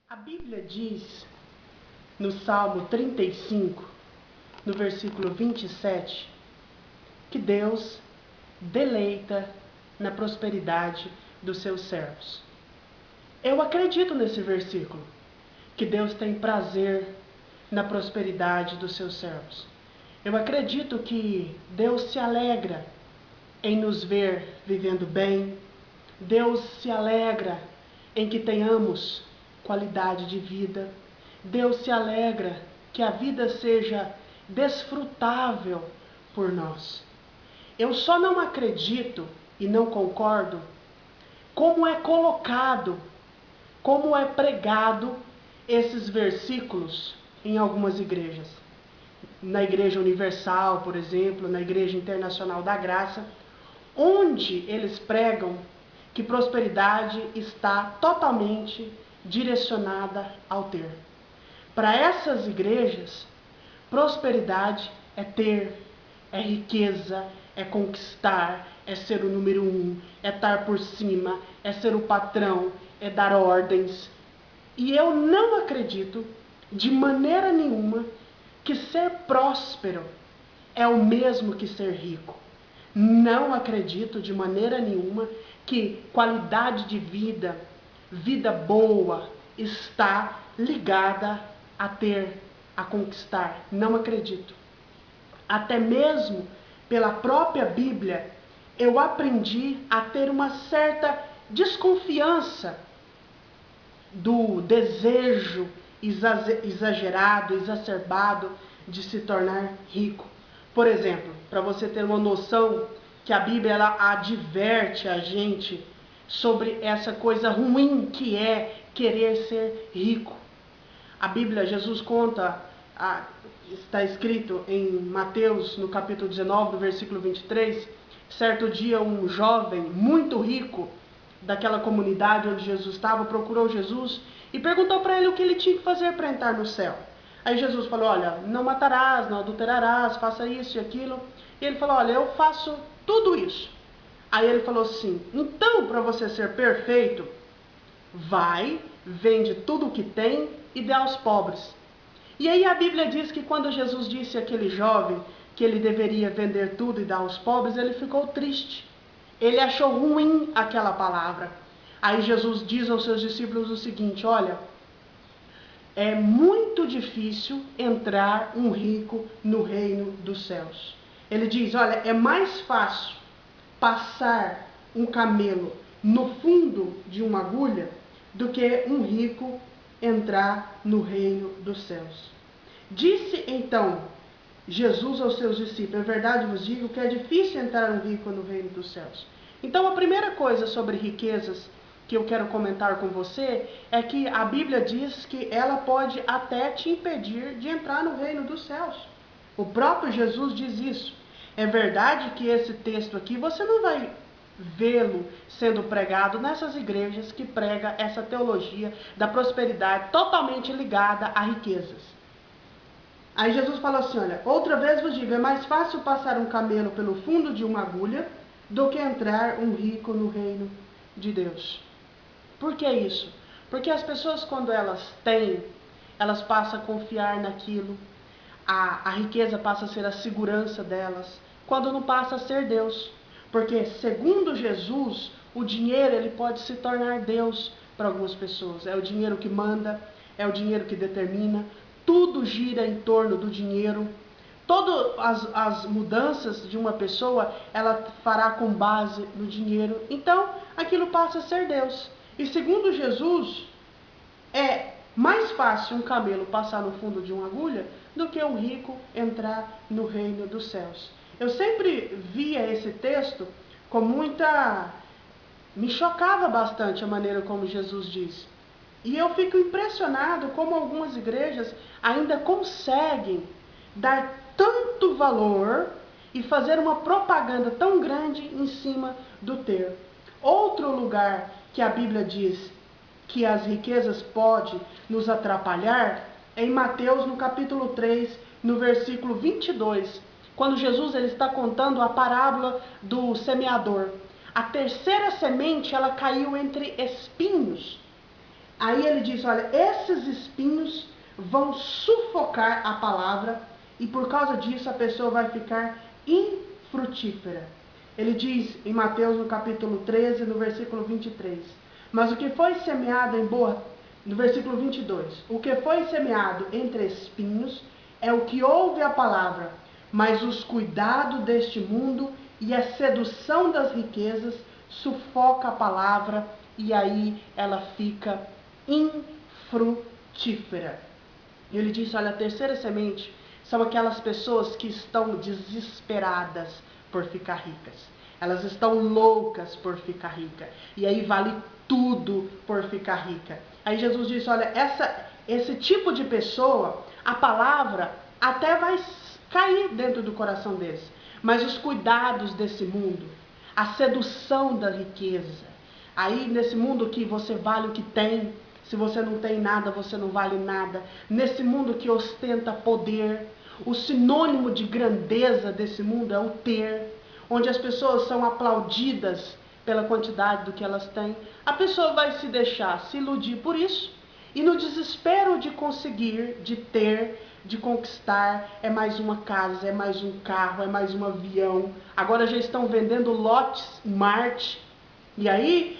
A Bíblia diz, no Salmo 35, no versículo 27, que Deus deleita na prosperidade dos seus servos. Eu acredito nesse versículo, que Deus tem prazer na prosperidade dos seus servos. Eu acredito que Deus se alegra em nos ver vivendo bem. Deus se alegra em que tenhamos qualidade de vida. Deus se alegra que a vida seja desfrutável por nós. Eu só não acredito e não concordo como é colocado, como é pregado esses versículos em algumas igrejas. Na Igreja Universal, por exemplo, na Igreja Internacional da Graça, onde eles pregam que prosperidade está totalmente direcionada ao ter. Para essas igrejas, prosperidade é ter, é riqueza, é conquistar, é ser o número um, é estar por cima, é ser o patrão, é dar ordens. E eu não acredito, de maneira nenhuma, que ser próspero é o mesmo que ser rico. Não acredito, de maneira nenhuma, que qualidade de vida, vida boa, está ligada a ter, a conquistar. Não acredito. Até mesmo pela própria Bíblia, eu aprendi a ter uma certa desconfiança do desejo exagerado, exacerbado de se tornar rico. Por exemplo, para você ter uma noção que a Bíblia ela adverte a gente sobre essa coisa ruim que é querer ser rico. A Bíblia, Jesus conta, está escrito em Mateus, no capítulo 19, no versículo 23, certo dia um jovem muito rico daquela comunidade onde Jesus estava, procurou Jesus e perguntou para ele o que ele tinha que fazer para entrar no céu. Aí Jesus falou, olha, não matarás, não adulterarás, faça isso e aquilo. E ele falou, olha, eu faço tudo isso. Aí ele falou assim, então para você ser perfeito, vai, vende tudo o que tem e dê aos pobres. E aí a Bíblia diz que quando Jesus disse àquele jovem que ele deveria vender tudo e dar aos pobres, ele ficou triste. Ele achou ruim aquela palavra. Aí Jesus diz aos seus discípulos o seguinte, olha, é muito difícil entrar um rico no reino dos céus. Ele diz, olha, é mais fácil passar um camelo no fundo de uma agulha do que um rico entrar no reino dos céus. Disse então Jesus aos seus discípulos, é verdade vos digo que é difícil entrar um rico no reino dos céus. Então a primeira coisa sobre riquezas que eu quero comentar com você é que a Bíblia diz que ela pode até te impedir de entrar no reino dos céus. O próprio Jesus diz isso. É verdade que esse texto aqui você não vai vê-lo sendo pregado nessas igrejas que prega essa teologia da prosperidade totalmente ligada a riquezas. Aí Jesus fala assim, olha, outra vez vos digo, é mais fácil passar um camelo pelo fundo de uma agulha do que entrar um rico no reino de Deus. Por que isso? Porque as pessoas, quando elas têm, elas passam a confiar naquilo, a riqueza passa a ser a segurança delas, quando não passa a ser Deus. Porque, segundo Jesus, o dinheiro ele pode se tornar Deus para algumas pessoas. É o dinheiro que manda, é o dinheiro que determina, tudo gira em torno do dinheiro. Todas as mudanças de uma pessoa, ela fará com base no dinheiro. Então, aquilo passa a ser Deus. E segundo Jesus, é mais fácil um camelo passar no fundo de uma agulha do que um rico entrar no reino dos céus. Eu sempre via esse texto com muita... me chocava bastante a maneira como Jesus diz. E eu fico impressionado como algumas igrejas ainda conseguem dar tanto valor e fazer uma propaganda tão grande em cima do ter. Outro lugar que a Bíblia diz que as riquezas podem nos atrapalhar é em Mateus, no capítulo 3, no versículo 22, quando Jesus ele está contando a parábola do semeador. A terceira semente ela caiu entre espinhos. Aí ele diz, olha, esses espinhos vão sufocar a palavra e por causa disso a pessoa vai ficar infrutífera. Ele diz em Mateus no capítulo 13, no versículo 23, mas o que foi semeado em boa, no versículo 22, o que foi semeado entre espinhos é o que ouve a palavra, mas os cuidados deste mundo e a sedução das riquezas sufoca a palavra e aí ela fica infrutífera. E ele diz, olha, a terceira semente são aquelas pessoas que estão desesperadas por ficar ricas. Elas estão loucas por ficar rica. E aí vale tudo por ficar rica. Aí Jesus disse, olha, esse tipo de pessoa, a palavra até vai cair dentro do coração deles. Mas os cuidados desse mundo, a sedução da riqueza, aí nesse mundo que você vale o que tem, se você não tem nada, você não vale nada. Nesse mundo que ostenta poder, o sinônimo de grandeza desse mundo é o ter, onde as pessoas são aplaudidas pela quantidade do que elas têm. A pessoa vai se deixar se iludir por isso e no desespero de conseguir, de ter, de conquistar, é mais uma casa, é mais um carro, é mais um avião. Agora já estão vendendo lotes em Marte. E aí,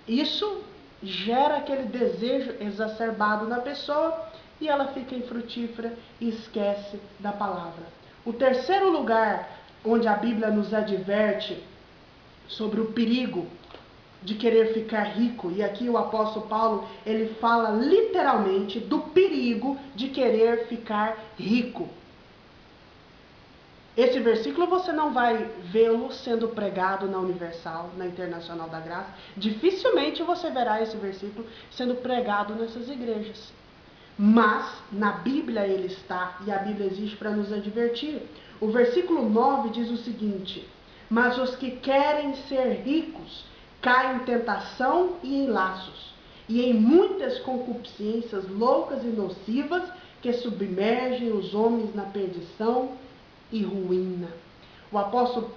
isso gera aquele desejo exacerbado na pessoa e ela fica infrutífera e esquece da palavra. O terceiro lugar onde a Bíblia nos adverte sobre o perigo de querer ficar rico, e aqui o apóstolo Paulo, ele fala literalmente do perigo de querer ficar rico. Esse versículo você não vai vê-lo sendo pregado na Universal, na Internacional da Graça. Dificilmente você verá esse versículo sendo pregado nessas igrejas. Mas na Bíblia ele está, e a Bíblia existe para nos advertir. O versículo 9 diz o seguinte: mas os que querem ser ricos caem em tentação e em laços, e em muitas concupiscências loucas e nocivas que submergem os homens na perdição e ruína. O apóstolo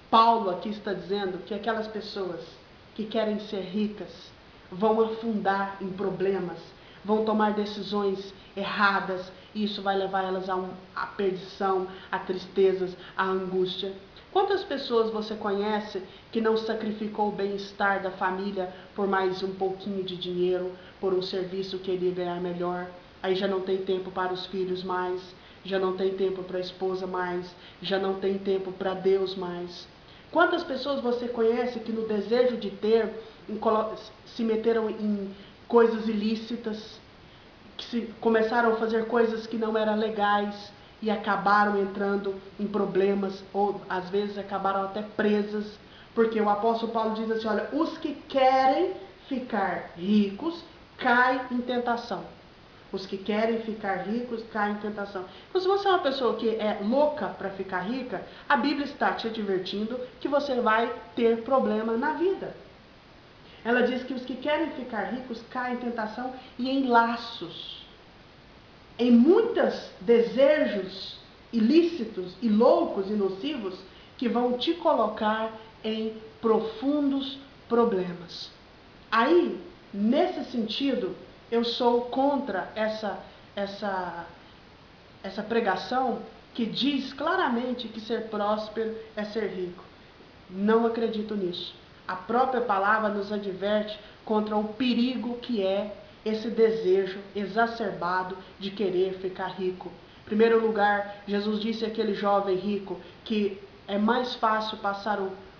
Paulo aqui está dizendo que aquelas pessoas que querem ser ricas vão afundar em problemas, vão tomar decisões erradas, e isso vai levar elas à perdição, a tristezas, à angústia. Quantas pessoas você conhece que não sacrificou o bem-estar da família por mais um pouquinho de dinheiro, por um serviço que ele ia ganhar melhor? Aí já não tem tempo para os filhos mais, já não tem tempo para a esposa mais, já não tem tempo para Deus mais. Quantas pessoas você conhece que no desejo de ter, se meteram em coisas ilícitas, que começaram a fazer coisas que não eram legais e acabaram entrando em problemas, ou às vezes acabaram até presas, porque o apóstolo Paulo diz assim, olha, os que querem ficar ricos caem em tentação. Os que querem ficar ricos caem em tentação. Então, se você é uma pessoa que é louca para ficar rica, a Bíblia está te advertindo que você vai ter problema na vida. Ela diz que os que querem ficar ricos caem em tentação e em laços, em muitos desejos ilícitos e loucos e nocivos que vão te colocar em profundos problemas. Aí, nesse sentido, eu sou contra essa pregação que diz claramente que ser próspero é ser rico. Não acredito nisso. A própria palavra nos adverte contra o perigo que é esse desejo exacerbado de querer ficar rico. Em primeiro lugar, Jesus disse àquele jovem rico que é mais fácil passar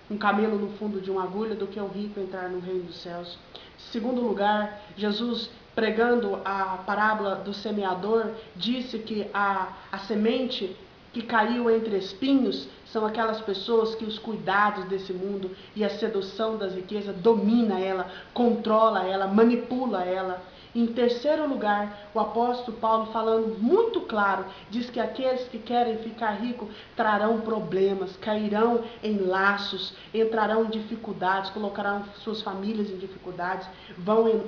um camelo no fundo de uma agulha do que o rico entrar no reino dos céus. Em segundo lugar, Jesus, pregando a parábola do semeador, disse que a semente que caiu entre espinhos são aquelas pessoas que os cuidados desse mundo e a sedução das riquezas domina ela, controla ela, manipula ela. Em terceiro lugar, o apóstolo Paulo, falando muito claro, diz que aqueles que querem ficar ricos trarão problemas, cairão em laços, entrarão em dificuldades, colocarão suas famílias em dificuldades, vão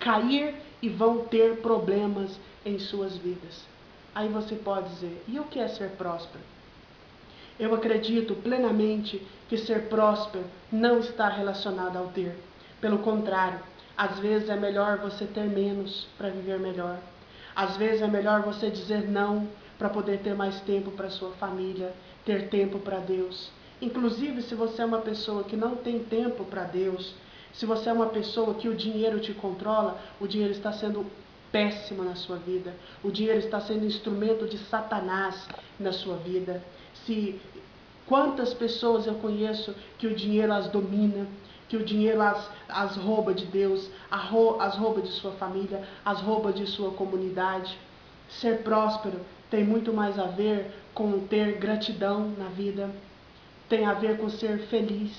cair e vão ter problemas em suas vidas. Aí você pode dizer, e o que é ser próspero? Eu acredito plenamente que ser próspero não está relacionado ao ter. Pelo contrário, Às vezes é melhor você ter menos para viver melhor. Às vezes é melhor você dizer não para poder ter mais tempo para sua família, ter tempo para Deus. Inclusive, se você é uma pessoa que não tem tempo para Deus, se você é uma pessoa que o dinheiro te controla, o dinheiro está sendo péssimo na sua vida. O dinheiro está sendo instrumento de Satanás na sua vida. Quantas pessoas eu conheço que o dinheiro as domina, que o dinheiro as rouba de Deus, as rouba de sua família, as rouba de sua comunidade. Ser próspero tem muito mais a ver com ter gratidão na vida, tem a ver com ser feliz.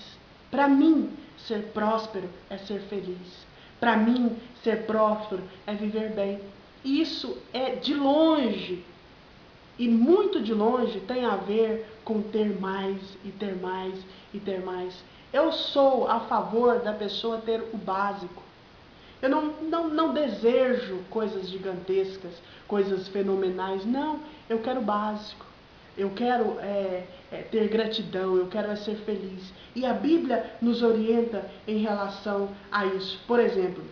Para mim, ser próspero é ser feliz. Para mim, ser próspero é viver bem. Isso é de longe, e muito de longe, tem a ver com ter mais e ter mais e ter mais. Eu sou a favor da pessoa ter o básico. Eu não desejo coisas gigantescas, coisas fenomenais. Não, eu quero o básico. Eu quero ter gratidão, eu quero ser feliz. E a Bíblia nos orienta em relação a isso. Por exemplo,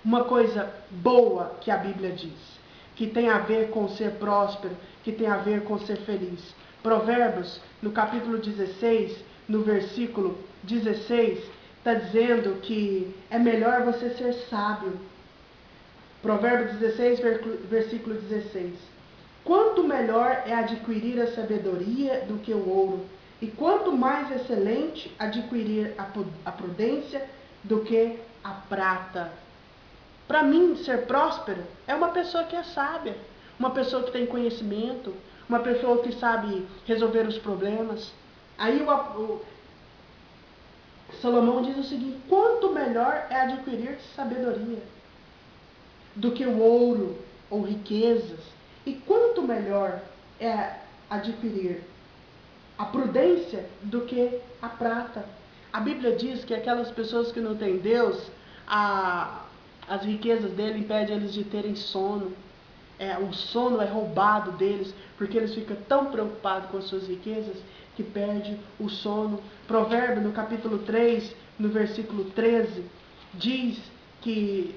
uma coisa boa que a Bíblia diz, que tem a ver com ser próspero, que tem a ver com ser feliz. Provérbios, no capítulo 16, no versículo 16, está dizendo que é melhor você ser sábio. Provérbios 16, versículo 16. Quanto melhor é adquirir a sabedoria do que o ouro, e quanto mais excelente adquirir a prudência do que a prata. Para mim, ser próspero é uma pessoa que é sábia, uma pessoa que tem conhecimento, uma pessoa que sabe resolver os problemas. Aí Salomão diz o seguinte: quanto melhor é adquirir sabedoria do que o ouro ou riquezas, e quanto melhor é adquirir a prudência do que a prata. A Bíblia diz que aquelas pessoas que não têm Deus, as riquezas dele impedem eles de terem sono. O sono é roubado deles, porque eles ficam tão preocupados com as suas riquezas que perdem o sono. Provérbio, no capítulo 3, no versículo 13, diz que,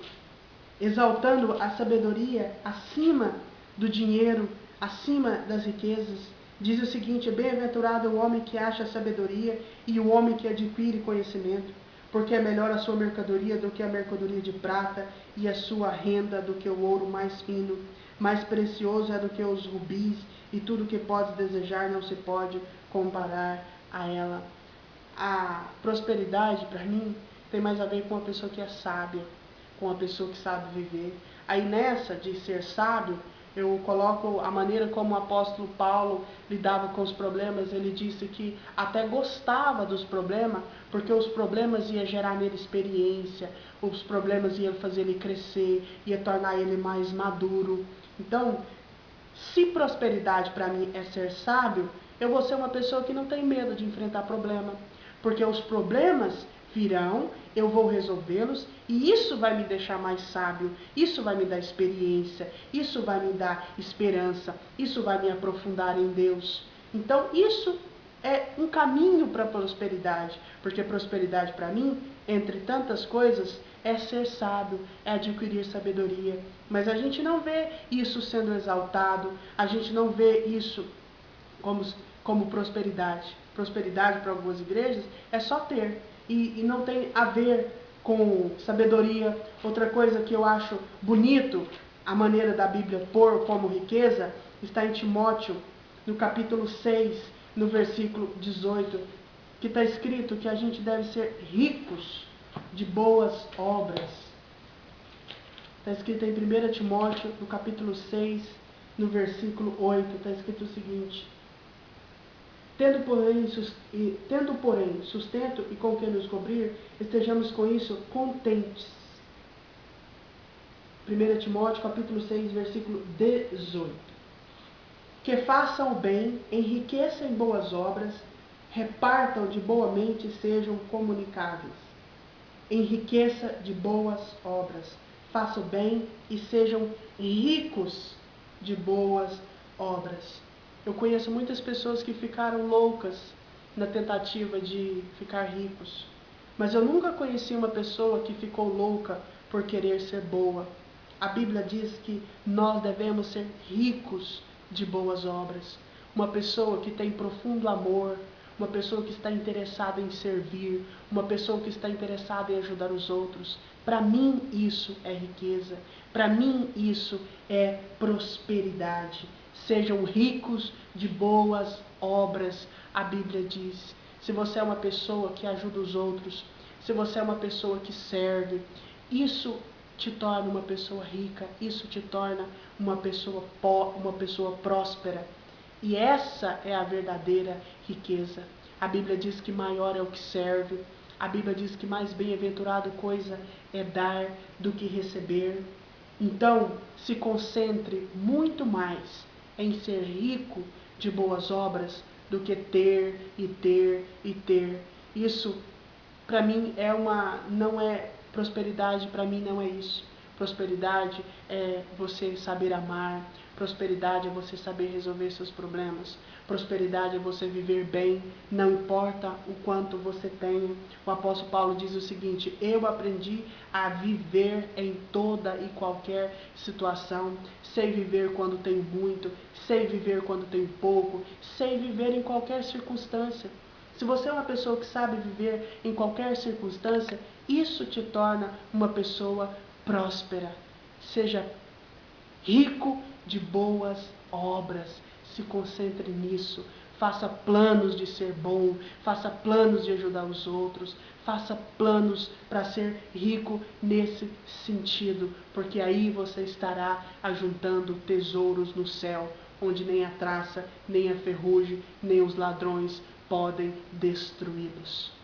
exaltando a sabedoria acima do dinheiro, acima das riquezas, diz o seguinte: bem-aventurado o homem que acha sabedoria e o homem que adquire conhecimento, porque é melhor a sua mercadoria do que a mercadoria de prata, e a sua renda do que o ouro mais fino. Mais precioso é do que os rubis, e tudo que podes desejar não se pode comparar a ela. A prosperidade, para mim, tem mais a ver com uma pessoa que é sábia, com uma pessoa que sabe viver. Aí nessa de ser sábio, eu coloco a maneira como o apóstolo Paulo lidava com os problemas. Ele disse que até gostava dos problemas, porque os problemas iam gerar nele experiência, os problemas iam fazer ele crescer, ia tornar ele mais maduro. Então, se prosperidade para mim é ser sábio, eu vou ser uma pessoa que não tem medo de enfrentar problema, porque os problemas virão, eu vou resolvê-los, e isso vai me deixar mais sábio, isso vai me dar experiência, isso vai me dar esperança, isso vai me aprofundar em Deus. Então isso é um caminho para a prosperidade, porque prosperidade para mim, entre tantas coisas, é ser sábio, é adquirir sabedoria. Mas a gente não vê isso sendo exaltado, a gente não vê isso como prosperidade. Prosperidade para algumas igrejas é só ter, e não tem a ver com sabedoria. Outra coisa que eu acho bonito, a maneira da Bíblia pôr como riqueza, está em Timóteo, no capítulo 6, no versículo 18, que está escrito que a gente deve ser ricos de boas obras. Está escrito em 1 Timóteo, no capítulo 6, no versículo 8, está escrito o seguinte: Tendo, porém, sustento e com que nos cobrir, estejamos com isso contentes. 1 Timóteo, capítulo 6, versículo 18. Que façam o bem, enriqueçam em boas obras, repartam de boa mente e sejam comunicáveis. Enriqueça de boas obras, faça o bem e sejam ricos de boas obras. Eu conheço muitas pessoas que ficaram loucas na tentativa de ficar ricos, mas eu nunca conheci uma pessoa que ficou louca por querer ser boa. A Bíblia diz que nós devemos ser ricos de boas obras. Uma pessoa que tem profundo amor, uma pessoa que está interessada em servir, uma pessoa que está interessada em ajudar os outros. Para mim isso é riqueza, para mim isso é prosperidade. Sejam ricos de boas obras, a Bíblia diz. Se você é uma pessoa que ajuda os outros, se você é uma pessoa que serve, isso te torna uma pessoa rica, isso te torna uma pessoa próspera. E essa é a verdadeira riqueza. A Bíblia diz que maior é o que serve. A Bíblia diz que mais bem-aventurado coisa é dar do que receber. Então, se concentre muito mais em ser rico de boas obras do que ter e ter e ter. Isso, para mim, não é prosperidade, para mim não é isso. Prosperidade é você saber amar. Prosperidade é você saber resolver seus problemas. Prosperidade é você viver bem, não importa o quanto você tenha. O apóstolo Paulo diz o seguinte: eu aprendi a viver em toda e qualquer situação. Sei viver quando tenho muito, sei viver quando tenho pouco, sei viver em qualquer circunstância. Se você é uma pessoa que sabe viver em qualquer circunstância, isso te torna uma pessoa próspera. Seja rico de boas obras. Se concentre nisso. Faça planos de ser bom. Faça planos de ajudar os outros. Faça planos para ser rico nesse sentido. Porque aí você estará ajuntando tesouros no céu, onde nem a traça, nem a ferrugem, nem os ladrões podem destruí-los.